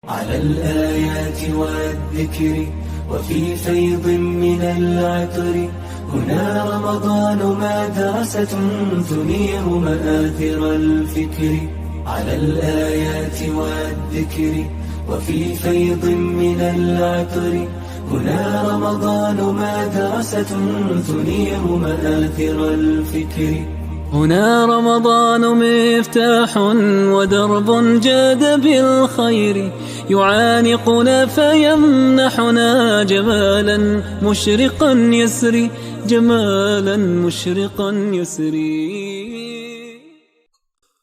على الآيات والذكر وفي فيض من العطر هنا رمضان مدرسة تنير مآثر الفكر على الآيات والذكر وفي فيض من العطر هنا رمضان مدرسة تنير مآثر الفكر هنا رمضان مفتاح ودرب جاد بالخير يعانقنا فيمنحنا جمالا مشرقا يسري جمالا مشرقا يسري.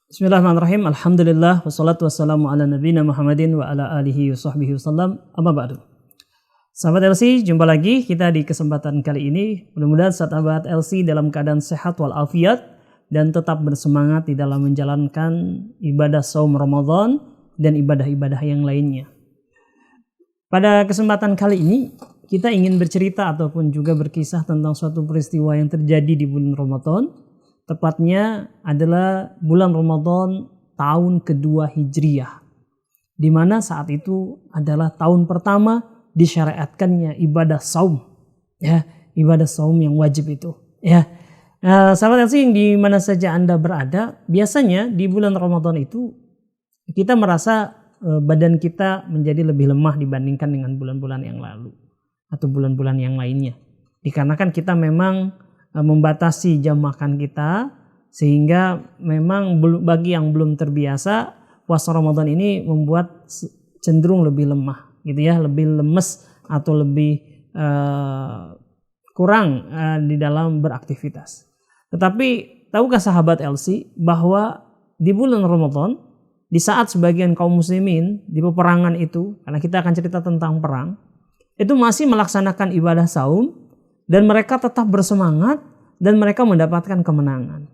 Bismillahirrahmanirrahim. Alhamdulillah wassalatu wassalamu ala nabiyina Muhammadin wa ala alihi wa sahbihi wasallam. Amma ba'du. Sahabat LC, jumpa lagi kita di kesempatan kali ini. Mudah-mudahan sahabat LC dalam keadaan sehat walafiat dan tetap bersemangat di dalam menjalankan ibadah saum Ramadan dan ibadah-ibadah yang lainnya. Pada kesempatan kali ini kita ingin bercerita ataupun juga berkisah tentang suatu peristiwa yang terjadi di bulan Ramadan. Tepatnya adalah bulan Ramadan tahun kedua Hijriyah, di mana saat itu adalah tahun pertama disyariatkannya ibadah saum, ya, ibadah saum yang wajib itu, ya. Sahabat LC yang di mana saja Anda berada, biasanya di bulan Ramadan itu kita merasa badan kita menjadi lebih lemah dibandingkan dengan bulan-bulan yang lalu atau bulan-bulan yang lainnya. Dikarenakan kita memang membatasi jam makan kita, sehingga memang bagi yang belum terbiasa puasa Ramadan ini membuat cenderung lebih lemah, gitu ya, lebih lemes atau lebih kurang di dalam beraktivitas. Tetapi tahukah sahabat LC bahwa di bulan Ramadan, di saat sebagian kaum muslimin di peperangan itu, karena kita akan cerita tentang perang, itu masih melaksanakan ibadah saum dan mereka tetap bersemangat dan mereka mendapatkan kemenangan.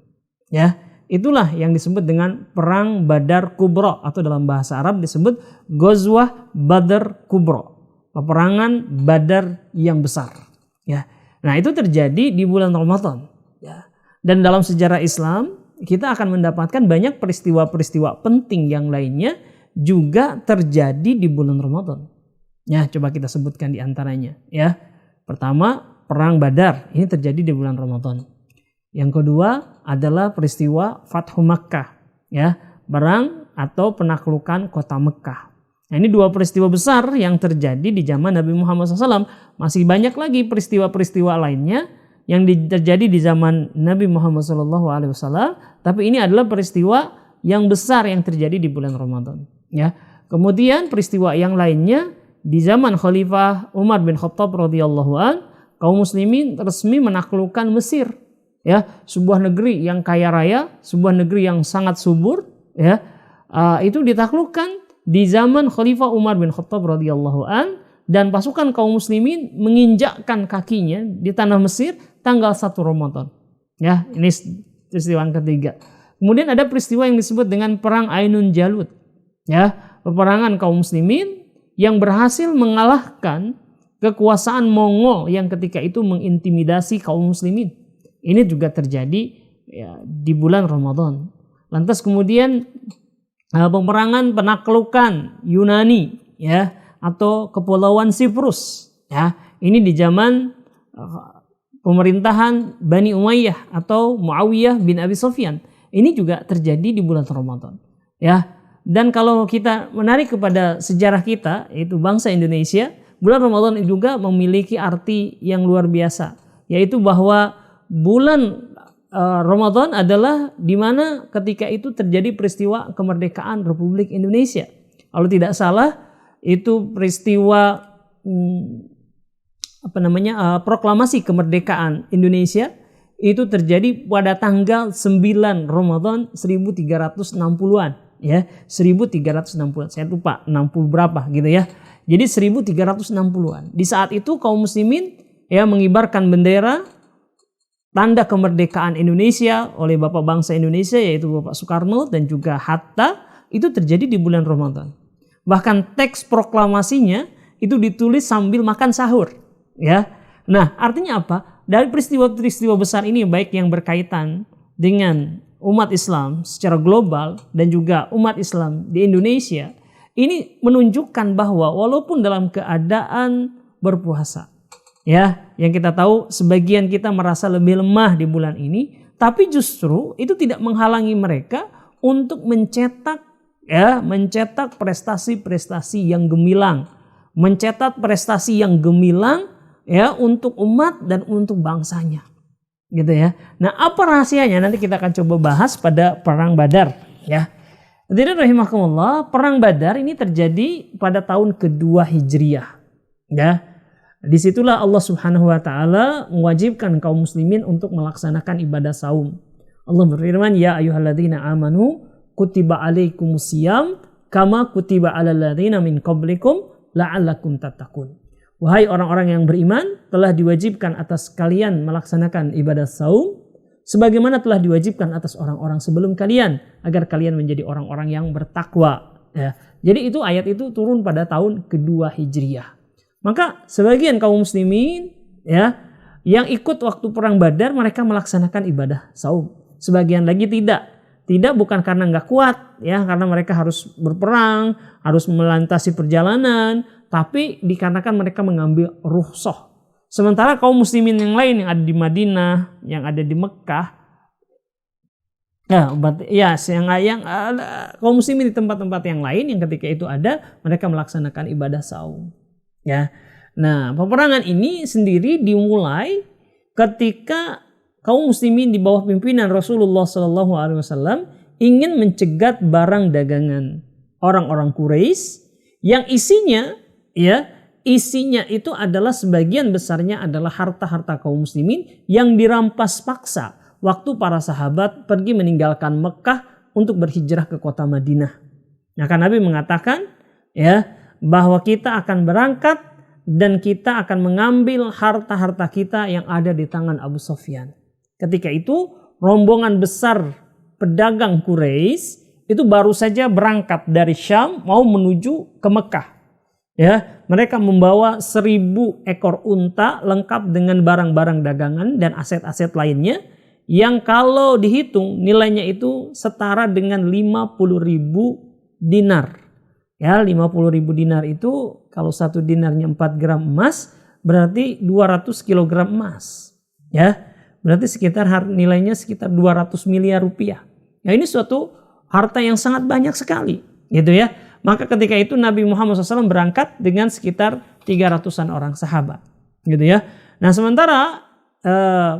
Ya, itulah yang disebut dengan perang Badar Kubra atau dalam bahasa Arab disebut Ghazwah Badar Kubra, peperangan Badar yang besar. Ya, nah itu terjadi di bulan Ramadan. Ya. Dan dalam sejarah Islam kita akan mendapatkan banyak peristiwa-peristiwa penting yang lainnya juga terjadi di bulan Ramadan. Ya, coba kita sebutkan di antaranya. Ya, pertama perang Badar, ini terjadi di bulan Ramadan. Yang kedua adalah peristiwa Fathu Makkah, ya, perang atau penaklukan kota Mekah. Nah, ini dua peristiwa besar yang terjadi di zaman Nabi Muhammad SAW. Masih banyak lagi peristiwa-peristiwa lainnya yang terjadi di zaman Nabi Muhammad SAW, tapi ini adalah peristiwa yang besar yang terjadi di bulan Ramadan. Ya, kemudian peristiwa yang lainnya di zaman Khalifah Umar bin Khattab radhiyallahu an, kaum muslimin resmi menaklukkan Mesir, ya, sebuah negeri yang kaya raya, sebuah negeri yang sangat subur, ya, itu ditaklukkan di zaman Khalifah Umar bin Khattab radhiyallahu an, dan pasukan kaum muslimin menginjakkan kakinya di tanah Mesir tanggal 1 Ramadan. Ya, ini peristiwa yang ketiga. Kemudian ada peristiwa yang disebut dengan perang Ainun Jalut, ya, peperangan kaum muslimin yang berhasil mengalahkan kekuasaan Mongol yang ketika itu mengintimidasi kaum muslimin. Ini juga terjadi, ya, di bulan Ramadan. Lantas kemudian peperangan penaklukan Yunani, ya, atau kepulauan Siprus, ya, ini di zaman pemerintahan Bani Umayyah atau Muawiyah bin Abi Sufyan. Ini juga terjadi di bulan Ramadan, ya. Dan kalau kita menarik kepada sejarah kita, yaitu bangsa Indonesia, bulan Ramadan juga memiliki arti yang luar biasa, yaitu bahwa bulan Ramadan adalah di mana ketika itu terjadi peristiwa kemerdekaan Republik Indonesia. Kalau tidak salah itu peristiwa proklamasi kemerdekaan Indonesia itu terjadi pada tanggal 9 Ramadan 1360-an, ya, 1360-an. Saya lupa 60 berapa gitu ya. Jadi 1360-an. Di saat itu kaum muslimin, ya, mengibarkan bendera tanda kemerdekaan Indonesia oleh Bapak bangsa Indonesia yaitu Bapak Soekarno dan juga Hatta, itu terjadi di bulan Ramadan. Bahkan teks proklamasinya itu ditulis sambil makan sahur, ya. Nah, artinya apa? Dari peristiwa-peristiwa besar ini, baik yang berkaitan dengan umat Islam secara global dan juga umat Islam di Indonesia, ini menunjukkan bahwa walaupun dalam keadaan berpuasa, ya, yang kita tahu sebagian kita merasa lebih lemah di bulan ini, tapi justru itu tidak menghalangi mereka untuk mencetak prestasi-prestasi yang gemilang, mencetak prestasi yang gemilang ya untuk umat dan untuk bangsanya. Gitu ya. Nah, apa rahasianya? Nanti kita akan coba bahas pada perang Badar, ya. Hadirin rahimakumullah, perang Badar ini terjadi pada tahun kedua Hijriyah, ya. Disitulah Allah Subhanahu wa taala mewajibkan kaum muslimin untuk melaksanakan ibadah saum. Allah berfirman, "Ya ayyuhalladzina amanu kutiba alaikumusiyam kama kutiba alal ladzina min qablikum la'allakum tattaqun." Wahai orang-orang yang beriman, telah diwajibkan atas kalian melaksanakan ibadah saum sebagaimana telah diwajibkan atas orang-orang sebelum kalian agar kalian menjadi orang-orang yang bertakwa. Ya. Jadi itu ayat itu turun pada tahun kedua Hijriyah. Maka sebagian kaum muslimin ya yang ikut waktu perang Badar mereka melaksanakan ibadah saum. Sebagian lagi tidak. Tidak bukan karena nggak kuat ya, karena mereka harus berperang, harus melintasi perjalanan, tapi dikarenakan mereka mengambil rukhsah. Sementara kaum muslimin yang lain yang ada di Madinah, yang ada di Mekah, kaum muslimin di tempat-tempat yang lain yang ketika itu ada mereka melaksanakan ibadah saum. Ya, nah peperangan ini sendiri dimulai ketika kaum muslimin di bawah pimpinan Rasulullah SAW ingin mencegat barang dagangan orang-orang Quraisy yang isinya itu adalah sebagian besarnya adalah harta-harta kaum muslimin yang dirampas paksa waktu para sahabat pergi meninggalkan Mekah untuk berhijrah ke kota Madinah. Maka Nabi mengatakan ya bahwa kita akan berangkat dan kita akan mengambil harta-harta kita yang ada di tangan Abu Sufyan. Ketika itu rombongan besar pedagang Quraisy itu baru saja berangkat dari Syam mau menuju ke Mekah. Ya, mereka membawa 1.000 ekor unta lengkap dengan barang-barang dagangan dan aset-aset lainnya yang kalau dihitung nilainya itu setara dengan 50.000 dinar. Ya, 50.000 dinar itu kalau 1 dinarnya 4 gram emas berarti 200 kg emas. Ya. Berarti nilainya sekitar 200 miliar rupiah. Nah ini suatu harta yang sangat banyak sekali, gitu ya. Maka ketika itu Nabi Muhammad SAW berangkat dengan sekitar 300-an orang sahabat, gitu ya. Nah sementara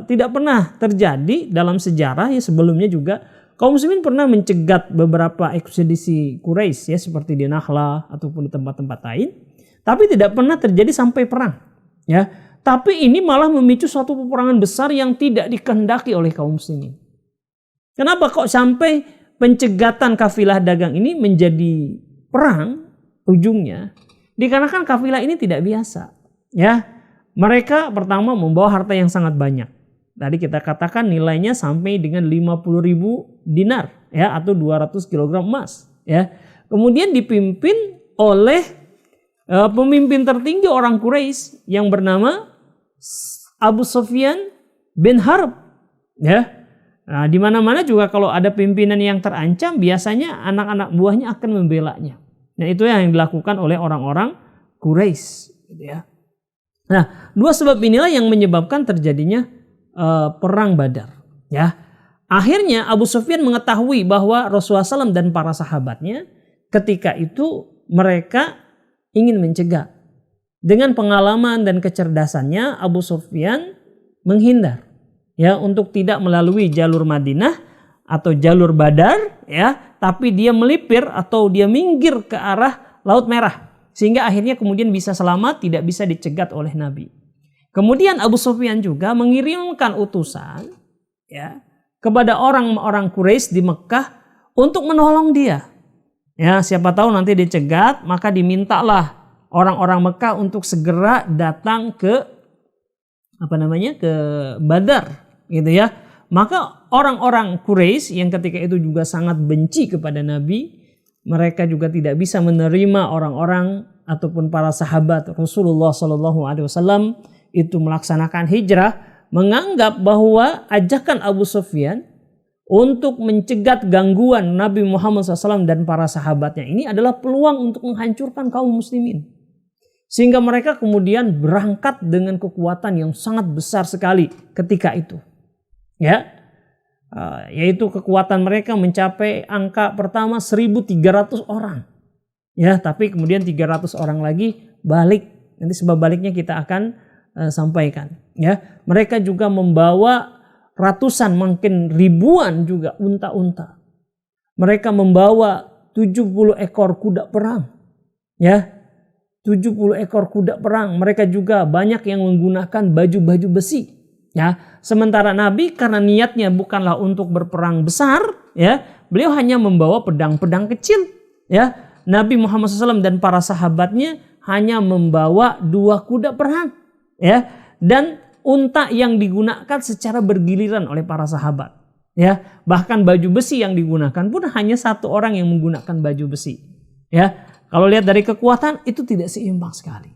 tidak pernah terjadi dalam sejarah ya sebelumnya juga kaum muslimin pernah mencegat beberapa ekspedisi Quraisy ya seperti di Nakhla ataupun di tempat-tempat lain, tapi tidak pernah terjadi sampai perang, ya. Tapi ini malah memicu suatu peperangan besar yang tidak dikehendaki oleh kaum muslimin. Kenapa kok sampai pencegatan kafilah dagang ini menjadi perang ujungnya? Dikarenakan kafilah ini tidak biasa. Ya, mereka pertama membawa harta yang sangat banyak. Tadi kita katakan nilainya sampai dengan 50.000 dinar ya atau 200 kg emas. Ya, kemudian dipimpin oleh pemimpin tertinggi orang Quraisy yang bernama Abu Sufyan bin Harb, ya. Nah, di mana-mana juga kalau ada pimpinan yang terancam, biasanya anak-anak buahnya akan membelanya. Nah, itu yang dilakukan oleh orang-orang Quraisy, gitu ya. Nah, dua sebab inilah yang menyebabkan terjadinya perang Badar, ya. Akhirnya Abu Sufyan mengetahui bahwa Rasulullah SAW dan para sahabatnya ketika itu mereka ingin mencegah. Dengan pengalaman dan kecerdasannya Abu Sufyan menghindar ya untuk tidak melalui jalur Madinah atau jalur Badar ya, tapi dia melipir atau dia minggir ke arah Laut Merah sehingga akhirnya kemudian bisa selamat, tidak bisa dicegat oleh Nabi. Kemudian Abu Sufyan juga mengirimkan utusan ya kepada orang-orang Quraisy di Mekah untuk menolong dia. Ya, siapa tahu nanti dicegat, maka dimintalah orang-orang Mekah untuk segera datang ke ke Badar, gitu ya. Maka orang-orang Quraisy yang ketika itu juga sangat benci kepada Nabi, mereka juga tidak bisa menerima orang-orang ataupun para sahabat Rasulullah SAW itu melaksanakan hijrah, menganggap bahwa ajakan Abu Sufyan untuk mencegat gangguan Nabi Muhammad SAW dan para sahabatnya ini adalah peluang untuk menghancurkan kaum muslimin. Sehingga mereka kemudian berangkat dengan kekuatan yang sangat besar sekali ketika itu. Ya, yaitu kekuatan mereka mencapai angka pertama 1.300 orang. Ya, tapi kemudian 300 orang lagi balik. Nanti sebab baliknya kita akan sampaikan. Ya, mereka juga membawa ratusan, mungkin ribuan juga unta-unta. Mereka membawa 70 ekor kuda perang. Ya, 70 ekor kuda perang. Mereka juga banyak yang menggunakan baju-baju besi. Ya, sementara Nabi karena niatnya bukanlah untuk berperang besar, ya, beliau hanya membawa pedang-pedang kecil. Ya, Nabi Muhammad SAW dan para sahabatnya hanya membawa 2 kuda perang. Ya, dan unta yang digunakan secara bergiliran oleh para sahabat. Ya, bahkan baju besi yang digunakan pun hanya 1 orang yang menggunakan baju besi. Ya. Kalau lihat dari kekuatan itu tidak seimbang sekali.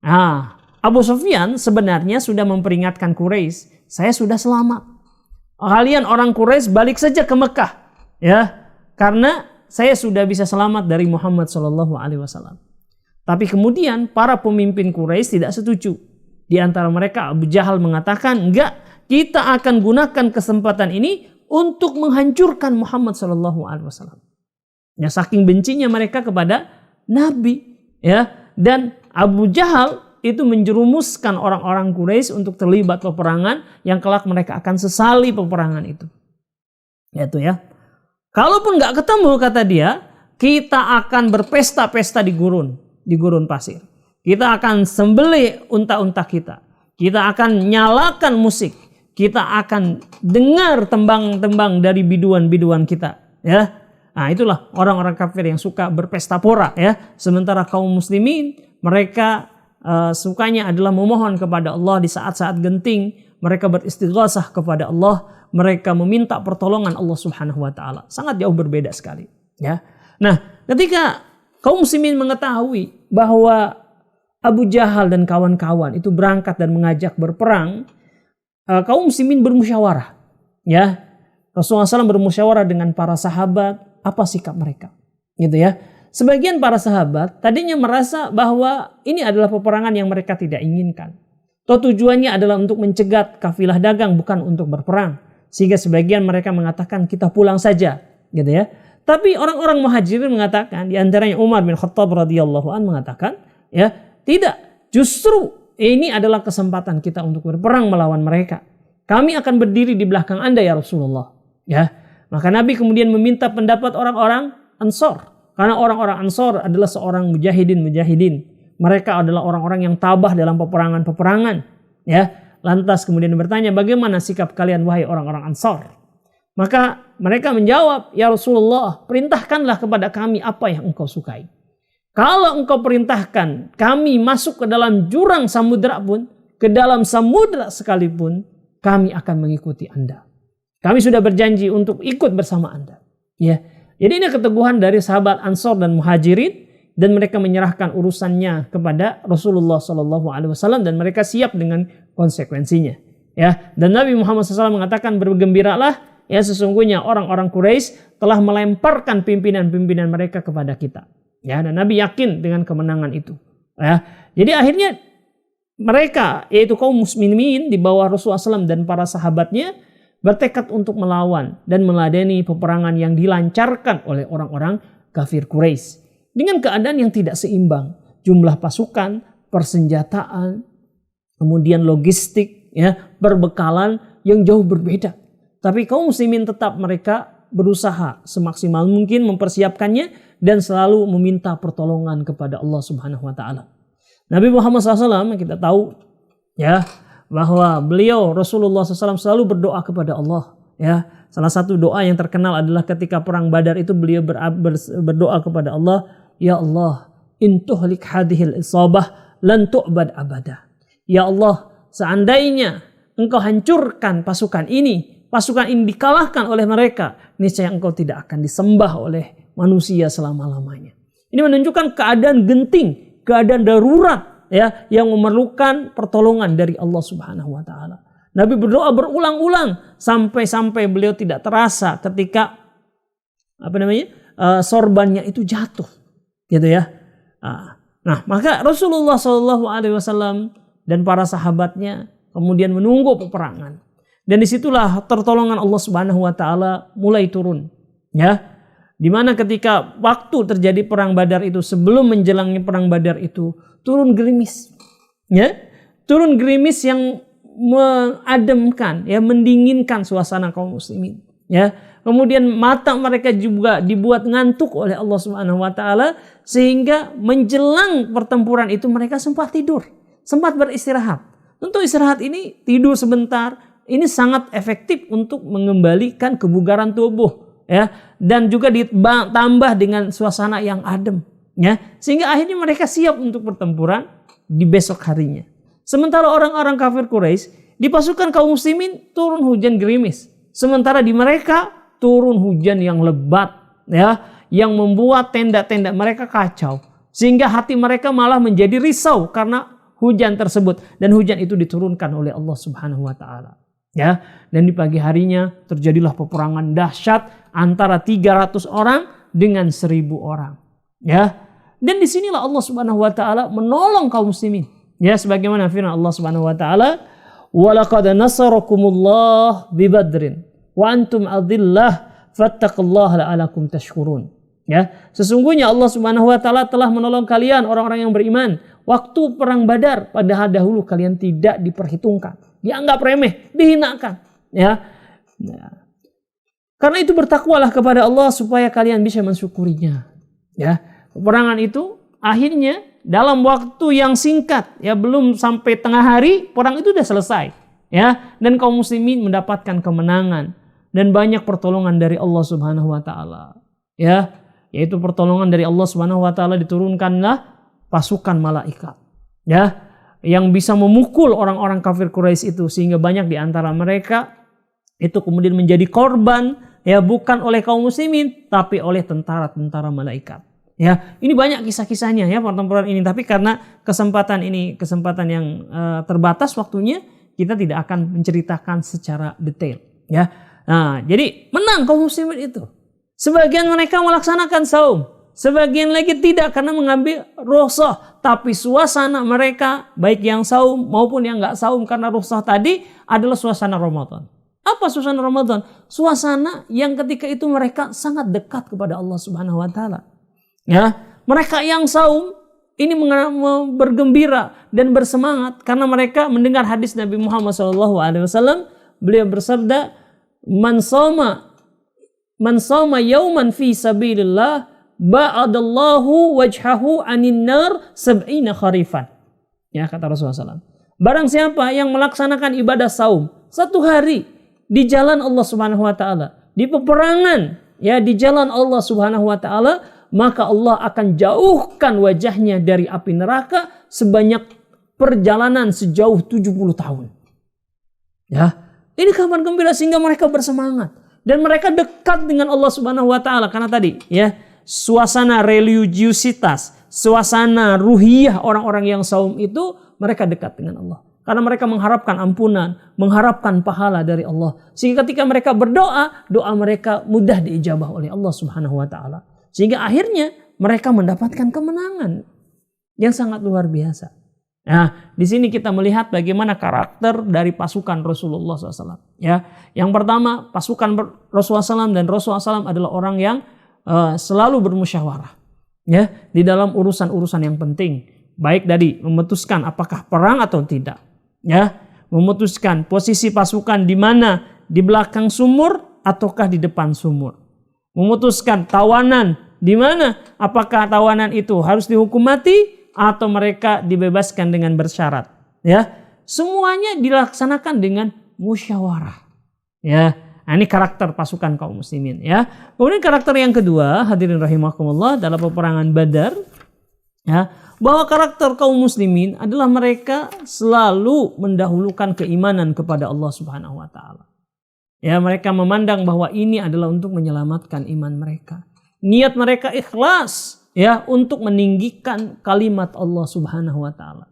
Nah, Abu Sufyan sebenarnya sudah memperingatkan Quraisy, saya sudah selamat. Kalian orang Quraisy balik saja ke Mekah, ya, karena saya sudah bisa selamat dari Muhammad SAW. Tapi kemudian para pemimpin Quraisy tidak setuju. Di antara mereka Abu Jahal mengatakan, enggak, kita akan gunakan kesempatan ini untuk menghancurkan Muhammad SAW. Ya, saking bencinya mereka kepada Nabi, ya, dan Abu Jahal itu menjerumuskan orang-orang Quraisy untuk terlibat peperangan yang kelak mereka akan sesali peperangan itu. Yaitu ya, kalaupun nggak ketemu kata dia, kita akan berpesta-pesta di gurun pasir. Kita akan sembelih unta-unta kita. Kita akan nyalakan musik. Kita akan dengar tembang-tembang dari biduan-biduan kita, ya. Nah, itulah orang-orang kafir yang suka berpesta pora, ya. Sementara kaum muslimin mereka sukanya adalah memohon kepada Allah di saat-saat genting. Mereka beristighasah kepada Allah, mereka meminta pertolongan Allah Subhanahu wa taala. Sangat jauh berbeda sekali, ya. Nah, ketika kaum muslimin mengetahui bahwa Abu Jahal dan kawan-kawan itu berangkat dan mengajak berperang, kaum muslimin bermusyawarah, ya. Rasulullah SAW bermusyawarah dengan para sahabat. Apa sikap mereka, gitu ya? Sebagian para sahabat tadinya merasa bahwa ini adalah peperangan yang mereka tidak inginkan. Tujuannya adalah untuk mencegat kafilah dagang, bukan untuk berperang. Sehingga sebagian mereka mengatakan kita pulang saja, gitu ya. Tapi orang-orang Muhajirin mengatakan, di antaranya Umar bin Khattab radhiyallahu anhu mengatakan, ya, tidak. Justru ini adalah kesempatan kita untuk berperang melawan mereka. Kami akan berdiri di belakang Anda ya Rasulullah, ya. Maka Nabi kemudian meminta pendapat orang-orang Ansor. Karena orang-orang Ansor adalah seorang mujahidin. Mereka adalah orang-orang yang tabah dalam peperangan. Ya. Lantas kemudian bertanya, bagaimana sikap kalian wahai orang-orang Ansor? Maka mereka menjawab, ya Rasulullah, perintahkanlah kepada kami apa yang engkau sukai. Kalau engkau perintahkan kami masuk ke dalam jurang samudera pun, ke dalam samudera sekalipun, kami akan mengikuti Anda. Kami sudah berjanji untuk ikut bersama Anda. Ya. Jadi ini keteguhan dari sahabat Ansor dan Muhajirin, dan mereka menyerahkan urusannya kepada Rasulullah SAW dan mereka siap dengan konsekuensinya. Ya. Dan Nabi Muhammad SAW mengatakan, bergembiralah, ya, sesungguhnya orang-orang Quraisy telah melemparkan pimpinan-pimpinan mereka kepada kita. Ya, dan Nabi yakin dengan kemenangan itu. Ya. Jadi akhirnya mereka, yaitu kaum muslimin di bawah Rasulullah SAW dan para sahabatnya, bertekad untuk melawan dan meladeni peperangan yang dilancarkan oleh orang-orang kafir Quraisy dengan keadaan yang tidak seimbang, jumlah pasukan, persenjataan, kemudian logistik, ya, perbekalan yang jauh berbeda. Tapi kaum muslimin tetap mereka berusaha semaksimal mungkin mempersiapkannya dan selalu meminta pertolongan kepada Allah Subhanahu wa taala. Nabi Muhammad SAW kita tahu, ya, bahwa beliau Rasulullah SAW selalu berdoa kepada Allah, ya. Salah satu doa yang terkenal adalah ketika perang Badar itu beliau berdoa kepada Allah, ya Allah, in tuhlik hadhil isabah lan tu'bad abada. Ya Allah, seandainya engkau hancurkan pasukan ini dikalahkan oleh mereka, niscaya engkau tidak akan disembah oleh manusia selama-lamanya. Ini menunjukkan keadaan genting, keadaan darurat, ya, yang memerlukan pertolongan dari Allah Subhanahu wa taala. Nabi berdoa berulang-ulang sampai beliau tidak terasa ketika sorbannya itu jatuh, gitu ya. Nah, maka Rasulullah SAW dan para sahabatnya kemudian menunggu peperangan. Dan disitulah pertolongan Allah Subhanahu Wa Taala mulai turun, ya. Dimana ketika waktu terjadi perang Badar itu, sebelum menjelangi perang Badar itu, turun gerimis, ya, turun gerimis yang mengademkan, ya, mendinginkan suasana kaum muslimin, ya. Kemudian mata mereka juga dibuat ngantuk oleh Allah Subhanahu Wa Taala sehingga menjelang pertempuran itu mereka sempat tidur, sempat beristirahat. Tentu istirahat ini, tidur sebentar, ini sangat efektif untuk mengembalikan kebugaran tubuh, ya, dan juga ditambah dengan suasana yang adem, ya, sehingga akhirnya mereka siap untuk pertempuran di besok harinya. Sementara orang-orang kafir Quraisy, di pasukan kaum muslimin turun hujan gerimis, sementara di mereka turun hujan yang lebat, ya, yang membuat tenda-tenda mereka kacau, sehingga hati mereka malah menjadi risau karena hujan tersebut, dan hujan itu diturunkan oleh Allah Subhanahu Wa Taala. Ya, dan di pagi harinya terjadilah peperangan dahsyat antara 300 orang dengan 1000 orang. Ya, dan disinilah Allah Subhanahu Wa Taala menolong kaum muslimin. Ya, sebagaimana firman Allah Subhanahu Wa Taala, "Walaqad nasarakumullah bi Badrin wa antum adillah fattaqullaha la'alakum tashkurun." Ya, sesungguhnya Allah Subhanahu Wa Taala telah menolong kalian orang-orang yang beriman waktu perang Badar, padahal dahulu kalian tidak diperhitungkan, dianggap remeh, dihinakan, ya. Karena itu bertakwalah kepada Allah supaya kalian bisa mensyukurinya, ya. Peperangan itu akhirnya dalam waktu yang singkat, ya, belum sampai tengah hari perang itu sudah selesai, ya, dan kaum muslimin mendapatkan kemenangan dan banyak pertolongan dari Allah Subhanahu Wa Taala, ya, yaitu pertolongan dari Allah Subhanahu Wa Taala, diturunkanlah pasukan malaikat, ya, yang bisa memukul orang-orang kafir Quraisy itu sehingga banyak di antara mereka itu kemudian menjadi korban, ya, bukan oleh kaum muslimin tapi oleh tentara-tentara malaikat. Ya, ini banyak kisah-kisahnya, ya, pertempuran ini, tapi karena kesempatan ini kesempatan yang terbatas waktunya, kita tidak akan menceritakan secara detail, ya. Nah, jadi menang kaum muslimin itu. Sebagian mereka melaksanakan saum, sebagian lagi tidak karena mengambil rukhsah, tapi suasana mereka baik yang saum maupun yang enggak saum karena rukhsah tadi adalah suasana Ramadan. Apa suasana Ramadan? Suasana yang ketika itu mereka sangat dekat kepada Allah Subhanahu Wa Taala. Ya, mereka yang saum ini bergembira dan bersemangat karena mereka mendengar hadis Nabi Muhammad SAW. Beliau bersabda, "Man shoma yauman fi sabilillah ba'adallahu wajhahu anin nar 70 kharifan." Ya, kata Rasulullah SAW. Barang siapa yang melaksanakan ibadah saum satu hari di jalan Allah Subhanahu Wa Taala, di peperangan, ya, di jalan Allah Subhanahu Wa Taala, maka Allah akan jauhkan wajahnya dari api neraka sebanyak perjalanan sejauh 70 tahun. Ya, ini kabar gembira sehingga mereka bersemangat dan mereka dekat dengan Allah Subhanahu Wa Taala karena tadi, ya, suasana religiusitas, suasana ruhiyah orang-orang yang saum itu, mereka dekat dengan Allah karena mereka mengharapkan ampunan, mengharapkan pahala dari Allah, sehingga ketika mereka berdoa, doa mereka mudah diijabah oleh Allah Subhanahu Wa Taala. Sehingga akhirnya mereka mendapatkan kemenangan yang sangat luar biasa. Nah, di sini kita melihat bagaimana karakter dari pasukan Rasulullah SAW. Ya, yang pertama, pasukan Rasulullah SAW dan Rasulullah SAW adalah orang yang selalu bermusyawarah, ya, di dalam urusan-urusan yang penting. Baik dari memutuskan apakah perang atau tidak, ya, memutuskan posisi pasukan di mana, di belakang sumur ataukah di depan sumur, memutuskan tawanan di mana, apakah tawanan itu harus dihukum mati atau mereka dibebaskan dengan bersyarat, ya. Semuanya dilaksanakan dengan musyawarah, ya. Nah, ini karakter pasukan kaum muslimin, ya. Kemudian karakter yang kedua, hadirin rahimakumullah, dalam peperangan Badar, ya, bahwa karakter kaum muslimin adalah mereka selalu mendahulukan keimanan kepada Allah Subhanahu Wa Taala. Ya, mereka memandang bahwa ini adalah untuk menyelamatkan iman mereka. Niat mereka ikhlas, ya, untuk meninggikan kalimat Allah Subhanahu Wa Taala.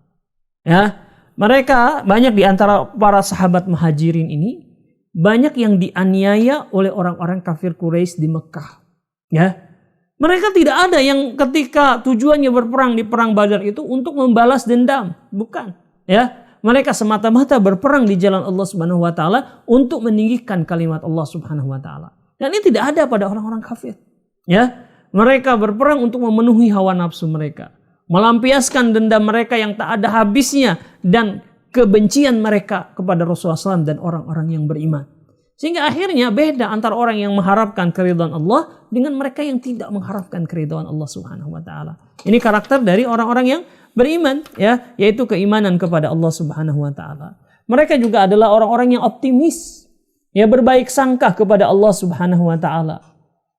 Ya, mereka banyak di antara para sahabat muhajirin ini banyak yang dianiaya oleh orang-orang kafir Quraisy di Mekah. Ya, mereka tidak ada yang ketika tujuannya berperang di perang Badar itu untuk membalas dendam, bukan. Ya, mereka semata-mata berperang di jalan Allah Subhanahu wa taala untuk meninggikan kalimat Allah Subhanahu wa taala. Dan ini tidak ada pada orang-orang kafir. Ya, mereka berperang untuk memenuhi hawa nafsu mereka, melampiaskan dendam mereka yang tak ada habisnya dan kebencian mereka kepada Rasulullah SAW dan orang-orang yang beriman. Sehingga akhirnya beda antara orang yang mengharapkan keridhaan Allah dengan mereka yang tidak mengharapkan keridhaan Allah Subhanahu wa taala. Ini karakter dari orang-orang yang beriman, ya, yaitu keimanan kepada Allah Subhanahu wa taala. Mereka juga adalah orang-orang yang optimis, ya, berbaik sangka kepada Allah Subhanahu wa taala.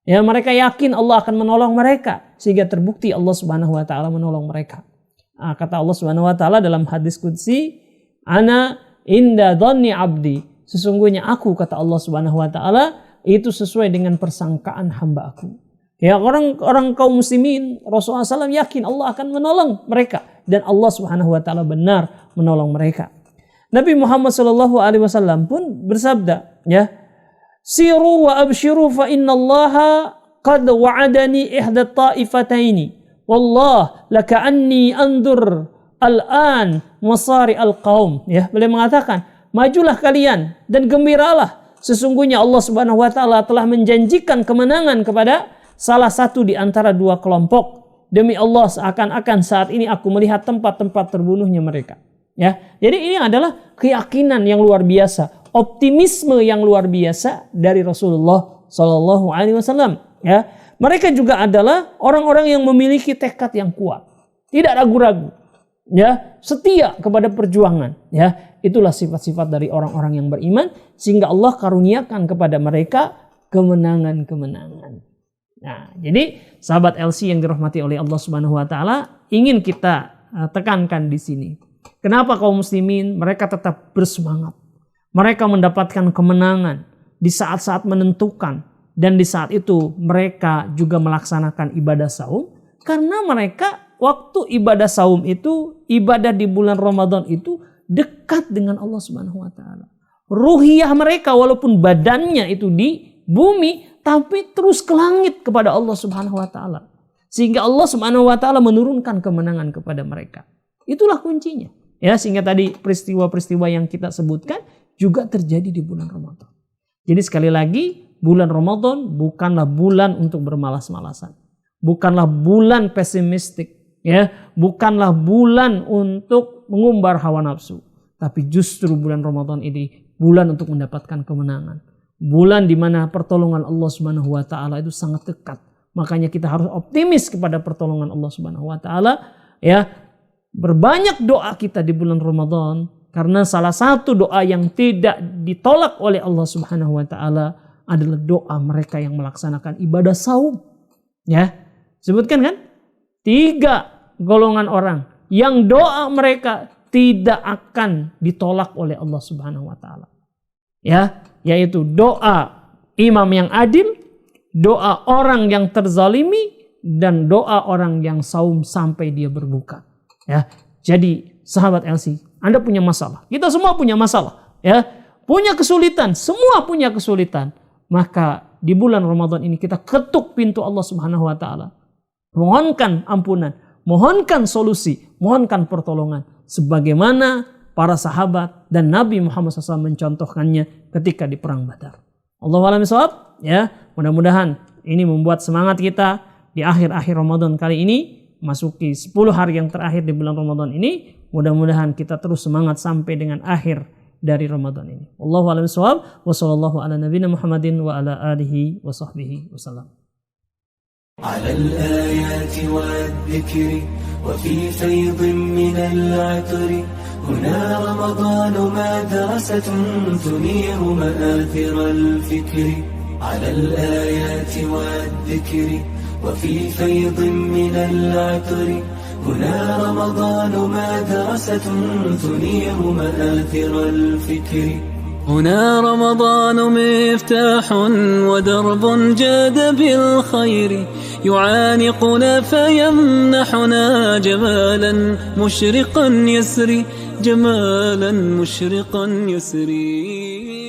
Ya, mereka yakin Allah akan menolong mereka sehingga terbukti Allah Subhanahu wa taala menolong mereka. Kata Allah Subhanahu wa taala dalam hadis qudsi, "Ana inda dhanni 'abdi." Sesungguhnya aku, kata Allah Subhanahu wa taala, itu sesuai dengan persangkaan hamba aku. Ya, orang kaum muslimin, Rasulullah SAW yakin Allah akan menolong mereka dan Allah Subhanahu wa taala benar menolong mereka. Nabi Muhammad SAW pun bersabda, ya, "Siru wa abshiru fa innallaha qad wa'adani ihda ta'ifataini. Wallah laka'anni andur al-an masari al-qaum." Ya, beliau mengatakan, majulah kalian dan gembiralah. Sesungguhnya Allah Subhanahu wa taala telah menjanjikan kemenangan kepada salah satu di antara dua kelompok. Demi Allah, seakan-akan saat ini aku melihat tempat-tempat terbunuhnya mereka. Ya, jadi ini adalah keyakinan yang luar biasa, optimisme yang luar biasa dari Rasulullah Sallallahu Alaihi Wasallam. Ya, mereka juga adalah orang-orang yang memiliki tekad yang kuat, tidak ragu-ragu, ya, setia kepada perjuangan. Ya, itulah sifat-sifat dari orang-orang yang beriman, sehingga Allah karuniakan kepada mereka kemenangan-kemenangan. Nah, jadi sahabat LC yang dirahmati oleh Allah Subhanahu Wa Taala, ingin kita tekankan di sini. Kenapa kaum muslimin mereka tetap bersemangat? Mereka mendapatkan kemenangan di saat-saat menentukan, dan di saat itu mereka juga melaksanakan ibadah saum, karena mereka waktu ibadah saum itu, ibadah di bulan Ramadan itu dekat dengan Allah Subhanahu wa taala. Ruhiyah mereka walaupun badannya itu di bumi, tapi terus ke langit kepada Allah Subhanahu wa taala. Sehingga Allah Subhanahu wa taala menurunkan kemenangan kepada mereka. Itulah kuncinya. Ya, sehingga tadi peristiwa-peristiwa yang kita sebutkan juga terjadi di bulan Ramadan. Jadi sekali lagi, bulan Ramadan bukanlah bulan untuk bermalas-malasan. Bukanlah bulan pesimistik, ya, bukanlah bulan untuk mengumbar hawa nafsu. Tapi justru bulan Ramadan ini bulan untuk mendapatkan kemenangan. Bulan di mana pertolongan Allah Subhanahu wa taala itu sangat dekat. Makanya kita harus optimis kepada pertolongan Allah Subhanahu wa taala, ya. Berbanyak doa kita di bulan Ramadan, karena salah satu doa yang tidak ditolak oleh Allah Subhanahu wa taala adalah doa mereka yang melaksanakan ibadah saum. Ya, sebutkan kan? 3 golongan orang yang doa mereka tidak akan ditolak oleh Allah Subhanahu wa taala. Ya, yaitu doa imam yang adil, doa orang yang terzalimi, dan doa orang yang saum sampai dia berbuka. Ya, jadi sahabat LC, Anda punya masalah, kita semua punya masalah, ya, punya kesulitan, semua punya kesulitan. Maka di bulan Ramadan ini kita ketuk pintu Allah Subhanahu wa taala. Mohonkan ampunan, mohonkan solusi, mohonkan pertolongan sebagaimana para sahabat dan Nabi Muhammad SAW mencontohkannya ketika di perang Badar. Allahu a'lam bishawab, ya. Mudah-mudahan ini membuat semangat kita di akhir-akhir Ramadan kali ini, masuki 10 hari yang terakhir di bulan Ramadan ini. Mudah-mudahan kita terus semangat sampai dengan akhir dari Ramadan ini. Wallahu a'lam bishawab. Wa sallallahu ala nabiyina Muhammadin wa ala alihi wa sahbihi wasallam. على الآيات والذكر وفي فيض من العطر هنا رمضان مدرسة تنير مآثر الفكر على الآيات والذكر وفي فيض من العطر هنا رمضان مدرسة تنير مآثر الفكر هنا رمضان مفتاح ودرب جاد بالخير يعانقنا فيمنحنا جمالا مشرقا يسري، جمالا مشرقا يسري.